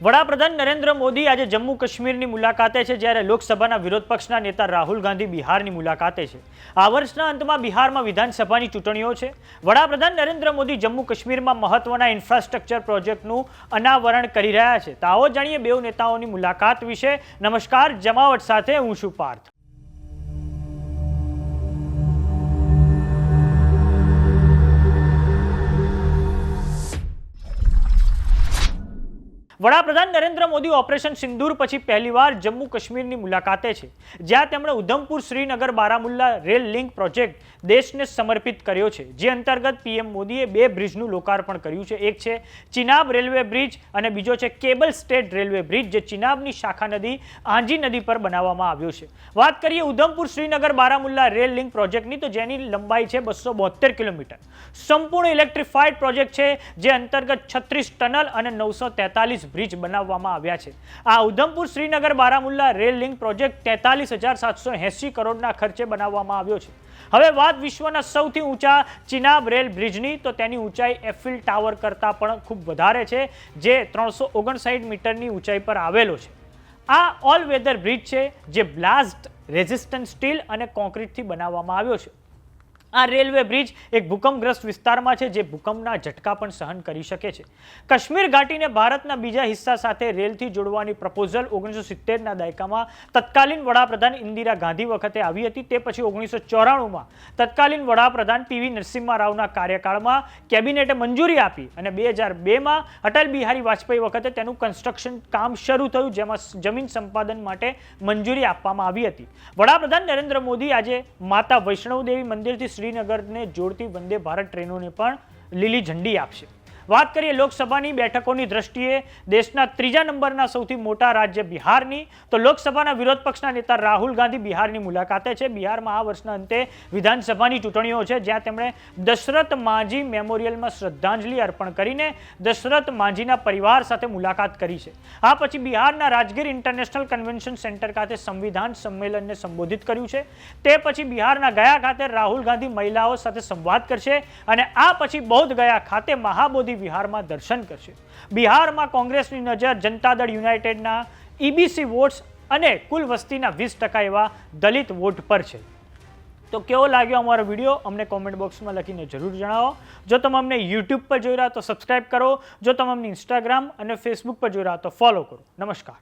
વડાપ્રધાન નરેન્દ્ર મોદી આજે જમ્મુ કાશ્મીરની મુલાકાતે છે, જ્યારે લોકસભાના વિરોધ પક્ષના નેતા રાહુલ ગાંધી બિહારની મુલાકાતે છે. આ વર્ષના અંતમાં બિહારમાં વિધાનસભાની ચૂંટણીઓ છે. વડાપ્રધાન નરેન્દ્ર મોદી જમ્મુ કાશ્મીરમાં મહત્વના ઇન્ફ્રાસ્ટ્રક્ચર પ્રોજેક્ટનું અનાવરણ કરી રહ્યા છે. તો આવો જાણીએ બે નેતાઓની મુલાકાત વિશે. નમસ્કાર, જમાવટ સાથે હું છું પાર્થ. વડાપ્રધાન નરેન્દ્ર મોદી ઓપરેશન સિંદૂર પછી પહેલીવાર જમ્મુ કાશ્મીરની મુલાકાતે છે, જ્યાં તેમણે Udhampur Srinagar Baramulla rail link project દેશને સમર્પિત કર્યો છે, જે અંતર્ગત પીએમ મોદીએ બે બ્રિજનું લોકાર્પણ કર્યું છે. એક છે ચિનાબ રેલવે બ્રિજ અને બીજો છે કેબલ સ્ટેટ રેલવે બ્રિજ, જે ચિનાબની શાખા નદી આંજી નદી પર બનાવવામાં આવ્યો છે. વાત કરીએ ઉધમપુર શ્રીનગર બારામુલ્લા રેલ લિંક પ્રોજેક્ટની, તો જેની લંબાઈ છે 272 કિલોમીટર. સંપૂર્ણ ઇલેક્ટ્રિફાઈડ પ્રોજેક્ટ છે, જે અંતર્ગત 36 ટનલ અને 943 બ્રિજ બનાવવામાં આવ્યા છે. આ Udhampur Srinagar Baramulla rail link project 43,780 કરોડના ખર્ચે બનાવવામાં આવ્યો છે. હવે વાત વિશ્વના સૌથી ઊંચા ચિનાબ રેલ બ્રિજની, તો તેની ઊંચાઈ એફિલ ટાવર કરતાં પણ ખૂબ વધારે છે, જે 359 મીટરની ઊંચાઈ પર આવેલો છે. આ ઓલ વેધર બ્રિજ છે, જે બ્લાસ્ટ રેઝિસ્ટન્ટ સ્ટીલ અને કોન્ક્રીટથી બનાવવામાં આવ્યો છે. આ રેલવે બ્રિજ એક ભૂકંપગ્રસ્ત વિસ્તારમાં છે, જે ભૂકંપના ઝટકા પણ સહન કરી શકે છે. કાશ્મીર ઘાટીને ભારતના બીજા હિસ્સા સાથે રેલથી જોડવાની પ્રપોઝલ 1970ના દાયકામાં તત્કાલીન વડાપ્રધાન ઇન્દિરા ગાંધી વખતે આવી હતી. તે પછી 1994માં તત્કાલીન વડાપ્રધાન પીવી નરસિમ્હા રાવના કાર્યકાળમાં કેબિનેટે મંજૂરી આપી અને 2002માં અટલ બિહારી વાજપેયી વખતે તેનું કન્સ્ટ્રક્શન કામ શરૂ થયું, જેમાં જમીન સંપાદન માટે મંજૂરી આપવામાં આવી હતી. વડાપ્રધાન નરેન્દ્ર મોદી આજે માતા વૈષ્ણવદેવી મંદિરથી શ્રીનગરને જોડતી વંદે ભારત ટ્રેનોને પણ લીલી ઝંડી આપશે. વાત કરીએ લોકસભાની બેઠકોની દ્રષ્ટિએ દેશના ત્રીજા નંબરના સૌથી મોટા રાજ્ય બિહારની, તો લોકસભાના વિરોધ પક્ષના નેતા રાહુલ ગાંધી બિહારની મુલાકાતે છે. બિહારમાં આ વર્ષના અંતે વિધાનસભાની ચૂંટણીઓ છે, જ્યાં તેમણે દશરથ માંઝી મેમોરિયલમાં શ્રદ્ધાંજલિ અર્પણ કરીને દશરથ માંઝીના પરિવાર સાથે મુલાકાત કરી છે. આ પછી બિહારના રાજગીર ઇન્ટરનેશનલ કન્વેન્શન સેન્ટર ખાતે સંવિધાન સંમેલનને સંબોધિત કર્યું છે. તે પછી બિહારના ગયા ખાતે રાહુલ ગાંધી મહિલાઓ સાથે સંવાદ કરશે અને આ પછી બૌદ્ધ ગયા ખાતે મહાબોધિ બિહારમાં દર્શન કરશે. બિહારમાં કોંગ્રેસની નજર જનતા દળ યુનાઇટેડના ઈબીસી વોટ્સ અને કુલ વસ્તીના 20% એવા દલિત વોટ પર છે. તો કેવો લાગ્યો અમારો વિડીયો, અમને કોમેન્ટ બોક્સમાં લખીને જરૂર જણાવો. જો તમે અમને યુટ્યુબ પર જોઈ રહ્યા તો સબસ્ક્રાઇબ કરો. જો તમે અમને ઇન્સ્ટાગ્રામ અને ફેસબુક પર જોઈ રહ્યા તો ફોલો કરો. નમસ્કાર.